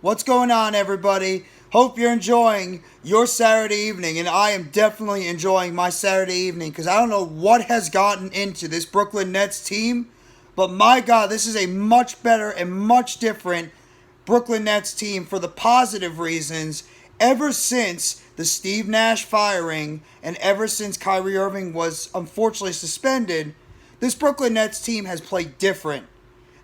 What's going on, everybody? Hope you're enjoying your Saturday evening, and I am definitely enjoying my Saturday evening because I don't know what has gotten into this Brooklyn Nets team, but my God, this is a much better and much different Brooklyn Nets team for the positive reasons ever since the Steve Nash firing and ever since Kyrie Irving was unfortunately suspended. This Brooklyn Nets team has played different.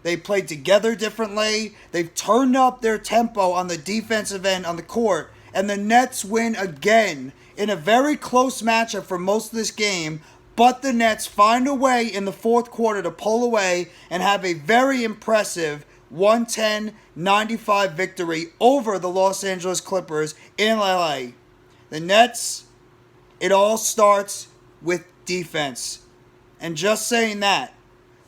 They played together differently. They've turned up their tempo on the defensive end on the court. And the Nets win again in a very close matchup for most of this game. But the Nets find a way in the fourth quarter to pull away and have a very impressive 110-95 victory over the Los Angeles Clippers in LA. The Nets, it all starts with defense. And just saying that,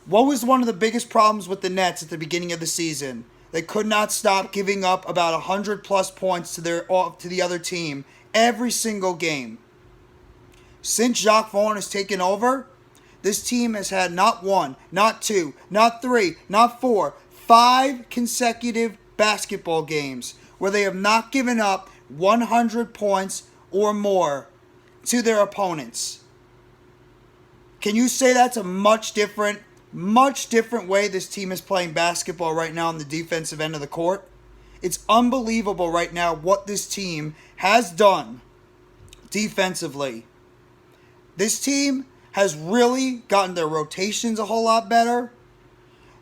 what was one of the biggest problems with the Nets at the beginning of the season? They could not stop giving up about 100 plus points to the other team every single game. Since Jacques Vaughn has taken over, this team has had not one, not two, not three, not four, 5 consecutive basketball games where they have not given up 100 points or more to their opponents. Can you say that's a much different way this team is playing basketball right now on the defensive end of the court? It's unbelievable right now what this team has done defensively. This team has really gotten their rotations a whole lot better.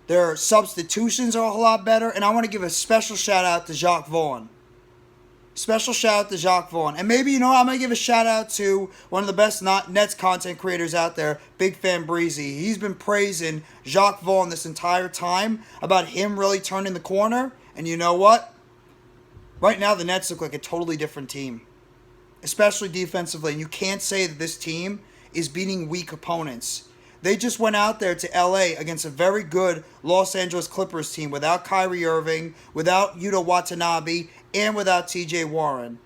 Their substitutions are a whole lot better. And I want to give a special shout out to Jacques Vaughn. Special shout out to Jacques Vaughn. And maybe, I'm going to give a shout out to one of the best Nets content creators out there, Big Fan Breezy. He's been praising Jacques Vaughn this entire time about him really turning the corner. And you know what? Right now, the Nets look like a totally different team, especially defensively. And you can't say that this team is beating weak opponents. They just went out there to LA against a very good Los Angeles Clippers team without Kyrie Irving, without Yuta Watanabe, and without TJ Warren.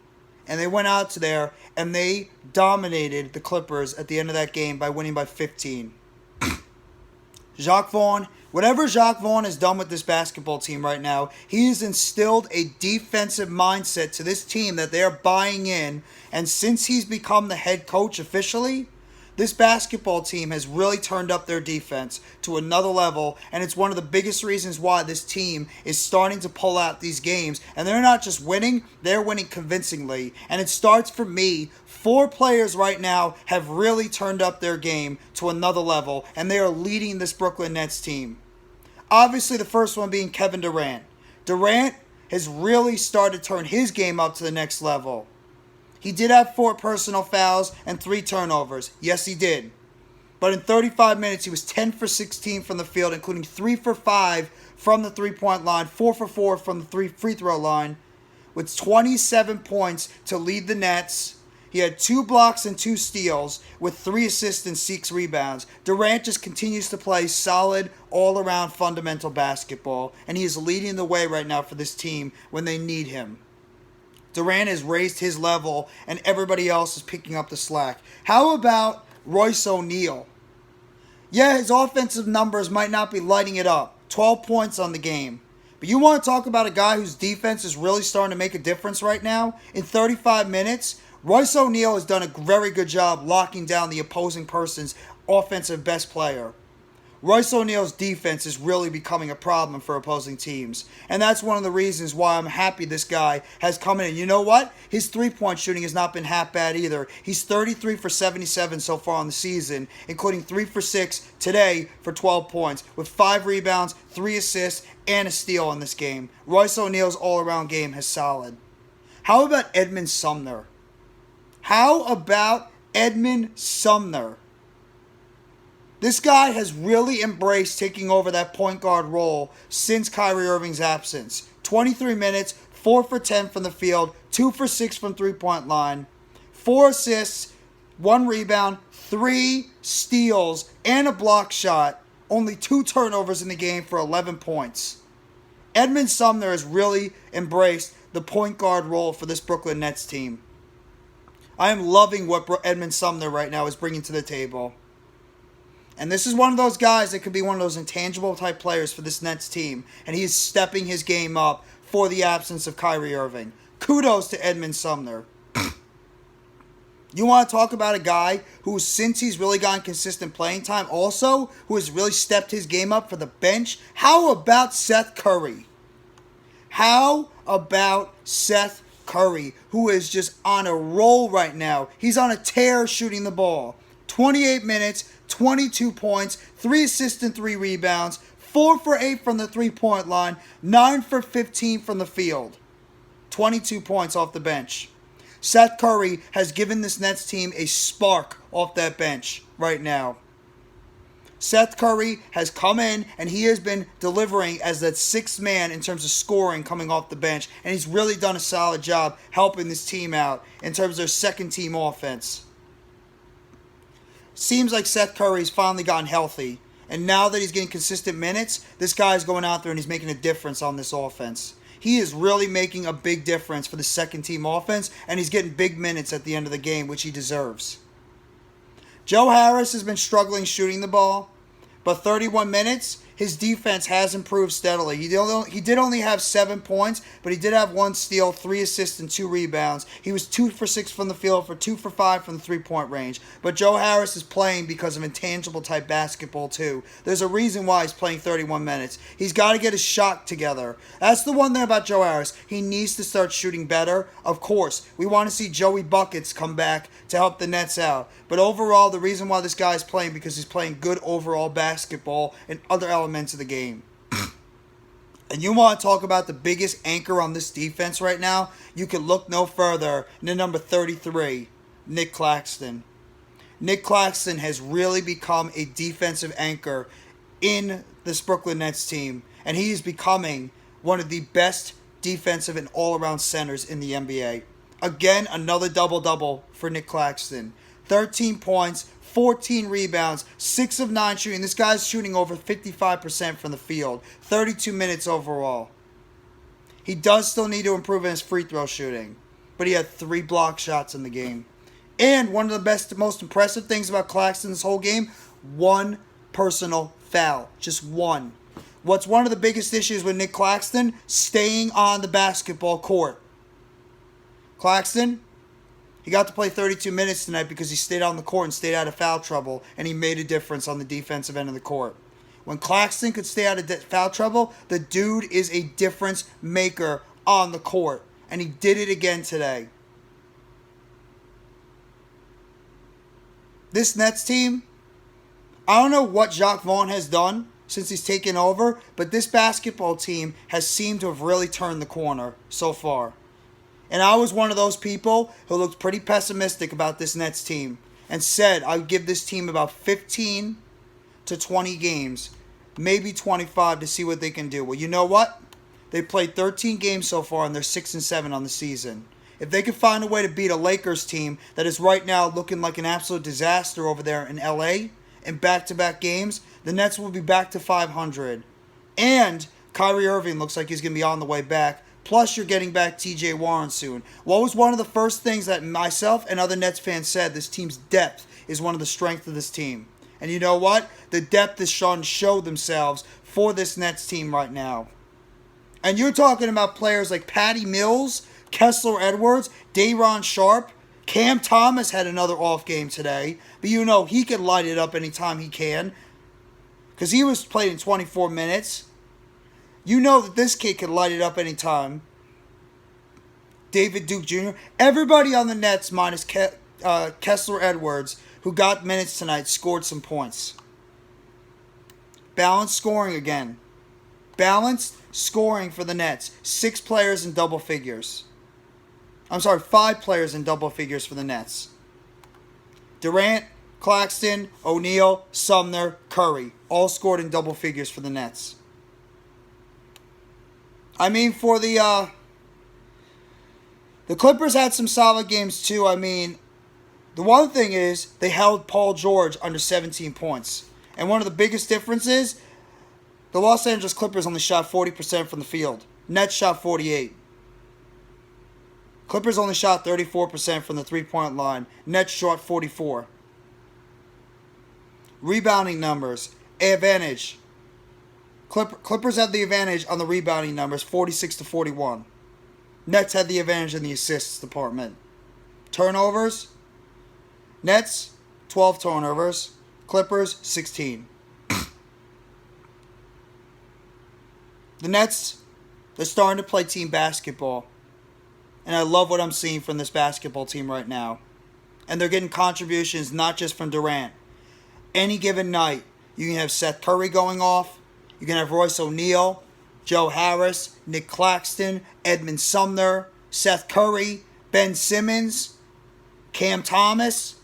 And they went out to there and they dominated the Clippers at the end of that game by winning by 15. Jacques Vaughn, whatever Jacques Vaughn has done with this basketball team right now, he has instilled a defensive mindset to this team that they're buying in. And since he's become the head coach officially, this basketball team has really turned up their defense to another level, and it's one of the biggest reasons why this team is starting to pull out these games. And they're not just winning, they're winning convincingly. And it starts for me. 4 players right now have really turned up their game to another level, and they are leading this Brooklyn Nets team. Obviously, the first one being Kevin Durant. Durant has really started to turn his game up to the next level. He did have 4 personal fouls and 3 turnovers. Yes, he did. But in 35 minutes, he was 10 for 16 from the field, including 3 for 5 from the three-point line, 4 for 4 from the free throw line, with 27 points to lead the Nets. He had 2 blocks and 2 steals with 3 assists and 6 rebounds. Durant just continues to play solid, all-around fundamental basketball, and he is leading the way right now for this team when they need him. Durant has raised his level, and everybody else is picking up the slack. How about Royce O'Neal? Yeah, his offensive numbers might not be lighting it up. 12 points on the game. But you want to talk about a guy whose defense is really starting to make a difference right now? In 35 minutes, Royce O'Neal has done a very good job locking down the opposing person's offensive best player. Royce O'Neal's defense is really becoming a problem for opposing teams. And that's one of the reasons why I'm happy this guy has come in. And you know what? His three-point shooting has not been half bad either. He's 33 for 77 so far on the season, including 3 for 6 today for 12 points, with 5 rebounds, 3 assists, and a steal in this game. Royce O'Neal's all-around game is solid. How about Edmond Sumner? How about Edmond Sumner? This guy has really embraced taking over that point guard role since Kyrie Irving's absence. 23 minutes, 4 for 10 from the field, 2 for 6 from three-point line, 4 assists, 1 rebound, 3 steals, and a block shot. Only 2 turnovers in the game for 11 points. Edmond Sumner has really embraced the point guard role for this Brooklyn Nets team. I am loving what Edmond Sumner right now is bringing to the table. And this is one of those guys that could be one of those intangible type players for this Nets team. And he is stepping his game up for the absence of Kyrie Irving. Kudos to Edmond Sumner. You want to talk about a guy who, since he's really gotten consistent playing time, also, who has really stepped his game up for the bench? How about Seth Curry? How about Seth Curry, who is just on a roll right now? He's on a tear shooting the ball. 28 minutes, 22 points, 3 assists and 3 rebounds, 4 for 8 from the three-point line, 9 for 15 from the field. 22 points off the bench. Seth Curry has given this Nets team a spark off that bench right now. Seth Curry has come in and he has been delivering as that sixth man in terms of scoring coming off the bench. And he's really done a solid job helping this team out in terms of their second team offense. Seems like Seth Curry's finally gotten healthy. And now that he's getting consistent minutes, this guy's going out there and he's making a difference on this offense. He is really making a big difference for the second team offense, and he's getting big minutes at the end of the game, which he deserves. Joe Harris has been struggling shooting the ball, but 31 minutes, his defense has improved steadily. He did only have 7 points, but he did have 1 steal, 3 assists, and 2 rebounds. He was 2 for 6 from the field for 2 for 5 from the three-point range. But Joe Harris is playing because of intangible type basketball too. There's a reason why he's playing 31 minutes. He's got to get his shot together. That's the one thing about Joe Harris. He needs to start shooting better. Of course, we want to see Joey Buckets come back to help the Nets out. But overall, the reason why this guy is playing because he's playing good overall basketball and other elements of the game. And you want to talk about the biggest anchor on this defense right now? You can look no further than number 33, Nic Claxton. Nic Claxton has really become a defensive anchor in this Brooklyn Nets team. And he is becoming one of the best defensive and all-around centers in the NBA. Again, another double-double for Nic Claxton. 13 points, 14 rebounds, 6 of 9 shooting. This guy's shooting over 55% from the field. 32 minutes overall. He does still need to improve in his free throw shooting, but he had 3 block shots in the game. And one of the best, most impressive things about Claxton this whole game, 1 personal foul. Just 1. What's one of the biggest issues with Nic Claxton? Staying on the basketball court. Claxton, he got to play 32 minutes tonight because he stayed on the court and stayed out of foul trouble, and he made a difference on the defensive end of the court. When Claxton could stay out of foul trouble, the dude is a difference maker on the court, and he did it again today. This Nets team, I don't know what Jacques Vaughn has done since he's taken over, but this basketball team has seemed to have really turned the corner so far. And I was one of those people who looked pretty pessimistic about this Nets team and said I would give this team about 15 to 20 games, maybe 25 to see what they can do. Well, you know what? They played 13 games so far and they're 6-7 on the season. If they could find a way to beat a Lakers team that is right now looking like an absolute disaster over there in LA in back-to-back games, the Nets will be back to 500. And Kyrie Irving looks like he's going to be on the way back. Plus, you're getting back TJ Warren soon. What was one of the first things that myself and other Nets fans said? This team's depth is one of the strengths of this team. And you know what? The depth is starting to show themselves for this Nets team right now. And you're talking about players like Patty Mills, Kessler Edwards, Day'Ron Sharpe. Cam Thomas had another off game today. But you know he can light it up anytime he can. Because he was played in 24 minutes. You know that this kid can light it up anytime. David Duke Jr. Everybody on the Nets minus Kessler Edwards, who got minutes tonight, scored some points. Balanced scoring again. Balanced scoring for the Nets. 6 players in double figures. 5 players in double figures for the Nets. Durant, Claxton, O'Neal, Sumner, Curry. All scored in double figures for the Nets. I mean, for the Clippers had some solid games too. I mean, the one thing is they held Paul George under 17 points. And one of the biggest differences, the Los Angeles Clippers only shot 40% from the field. Nets shot 48%. Clippers only shot 34% from the three-point line. Nets shot 44%. Rebounding numbers, advantage. Clippers had the advantage on the rebounding numbers, 46-41. Nets had the advantage in the assists department. Turnovers, Nets, 12 turnovers. Clippers, 16. The Nets, they're starting to play team basketball. And I love what I'm seeing from this basketball team right now. And they're getting contributions not just from Durant. Any given night, you can have Seth Curry going off. You can have Royce O'Neal, Joe Harris, Nic Claxton, Edmond Sumner, Seth Curry, Ben Simmons, Cam Thomas,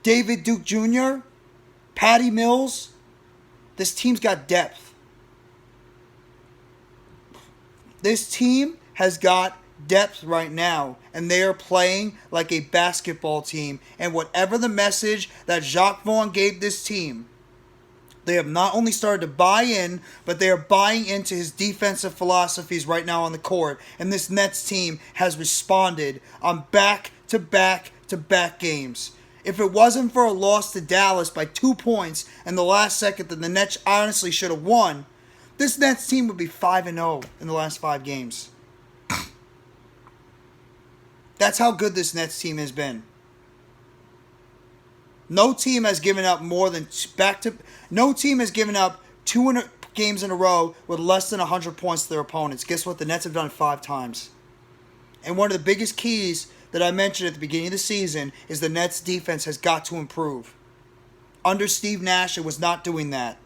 David Duke Jr., Patty Mills. This team's got depth. This team has got depth right now, and they are playing like a basketball team. And whatever the message that Jacques Vaughn gave this team, they have not only started to buy in, but they are buying into his defensive philosophies right now on the court. And this Nets team has responded on back-to-back-to-back games. If it wasn't for a loss to Dallas by 2 points in the last second that the Nets honestly should have won, this Nets team would be 5-0 in the last 5 games. That's how good this Nets team has been. No team has given up No team has given up 2 games in a row with less than 100 points to their opponents. Guess what? The Nets have done it 5 times. And one of the biggest keys that I mentioned at the beginning of the season is the Nets defense has got to improve. Under Steve Nash, it was not doing that.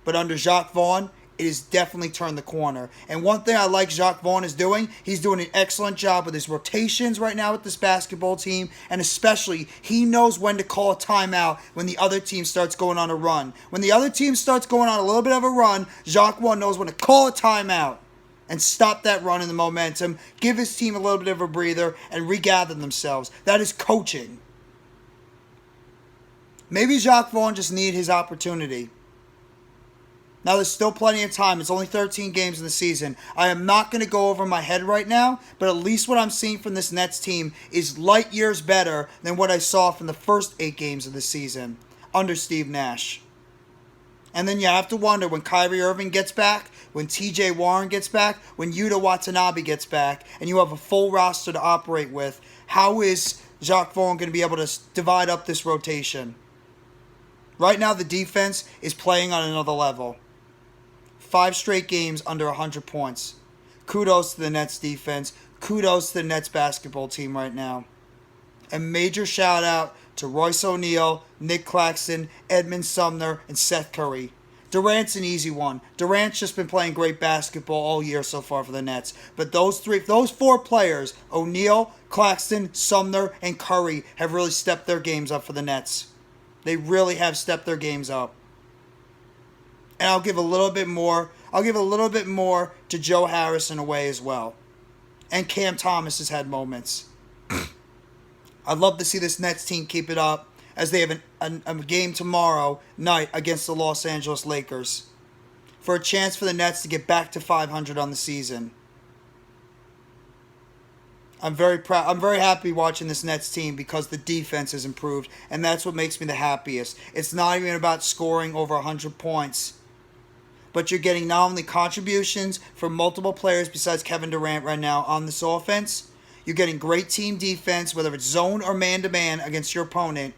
But under Jacques Vaughn, it has definitely turned the corner. And one thing I like Jacques Vaughn is doing, he's doing an excellent job with his rotations right now with this basketball team. And especially, he knows when to call a timeout when the other team starts going on a run. When the other team starts going on a little bit of a run, Jacques Vaughn knows when to call a timeout and stop that run in the momentum, give his team a little bit of a breather, and regather themselves. That is coaching. Maybe Jacques Vaughn just needed his opportunity. Now, there's still plenty of time. It's only 13 games in the season. I am not going to go over my head right now, but at least what I'm seeing from this Nets team is light years better than what I saw from the first 8 games of the season under Steve Nash. And then you have to wonder when Kyrie Irving gets back, when TJ Warren gets back, when Yuta Watanabe gets back, and you have a full roster to operate with, how is Jacques Vaughn going to be able to divide up this rotation? Right now, the defense is playing on another level. 5 straight games under 100 points. Kudos to the Nets defense. Kudos to the Nets basketball team right now. A major shout out to Royce O'Neal, Nic Claxton, Edmond Sumner, and Seth Curry. Durant's an easy one. Durant's just been playing great basketball all year so far for the Nets. But those 4 players, O'Neal, Claxton, Sumner, and Curry, have really stepped their games up for the Nets. They really have stepped their games up. And I'll give a little bit more to Joe Harris in a way as well. And Cam Thomas has had moments. I'd love to see this Nets team keep it up as they have a game tomorrow night against the Los Angeles Lakers for a chance for the Nets to get back to 500 on the season. I'm very proud. I'm very happy watching this Nets team because the defense has improved, and that's what makes me the happiest. It's not even about scoring over 100 points, but you're getting not only contributions from multiple players besides Kevin Durant right now on this offense, you're getting great team defense, whether it's zone or man-to-man against your opponent,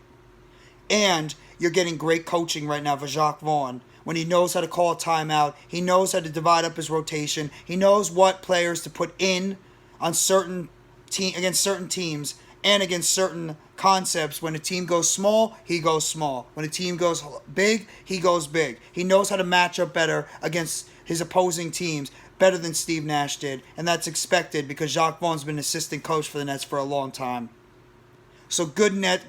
and you're getting great coaching right now for Jacques Vaughn. When he knows how to call a timeout, he knows how to divide up his rotation, he knows what players to put in on against certain teams and against certain concepts. When a team goes small, he goes small. When a team goes big, he goes big. He knows how to match up better against his opposing teams, better than Steve Nash did, and that's expected because Jacques Vaughn's been assistant coach for the Nets for a long time. So good win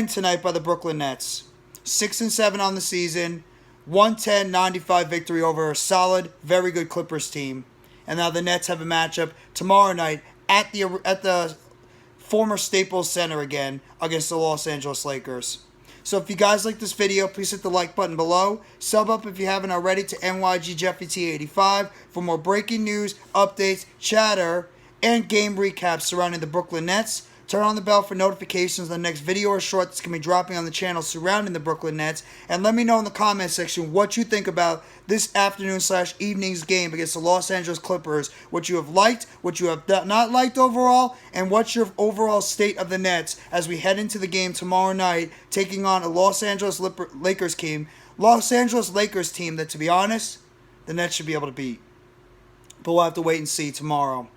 tonight by the Brooklyn Nets. 6-7 on the season, 110-95 victory over a solid, very good Clippers team. And now the Nets have a matchup tomorrow night at the former Staples Center again against the Los Angeles Lakers. So if you guys like this video, please hit the like button below. Sub up if you haven't already to NYGJeffyT85 for more breaking news, updates, chatter, and game recaps surrounding the Brooklyn Nets. Turn on the bell for notifications of the next video or short that's going to be dropping on the channel surrounding the Brooklyn Nets. And let me know in the comment section what you think about this afternoon/evening's game against the Los Angeles Clippers. What you have liked, what you have not liked overall, and what's your overall state of the Nets as we head into the game tomorrow night, taking on a Los Angeles Lakers team that, to be honest, the Nets should be able to beat. But we'll have to wait and see tomorrow.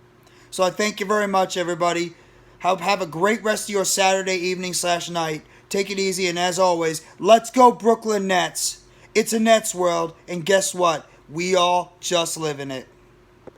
So I thank you very much, everybody. Have a great rest of your Saturday evening/night. Take it easy, and as always, let's go Brooklyn Nets. It's a Nets world, and guess what? We all just live in it.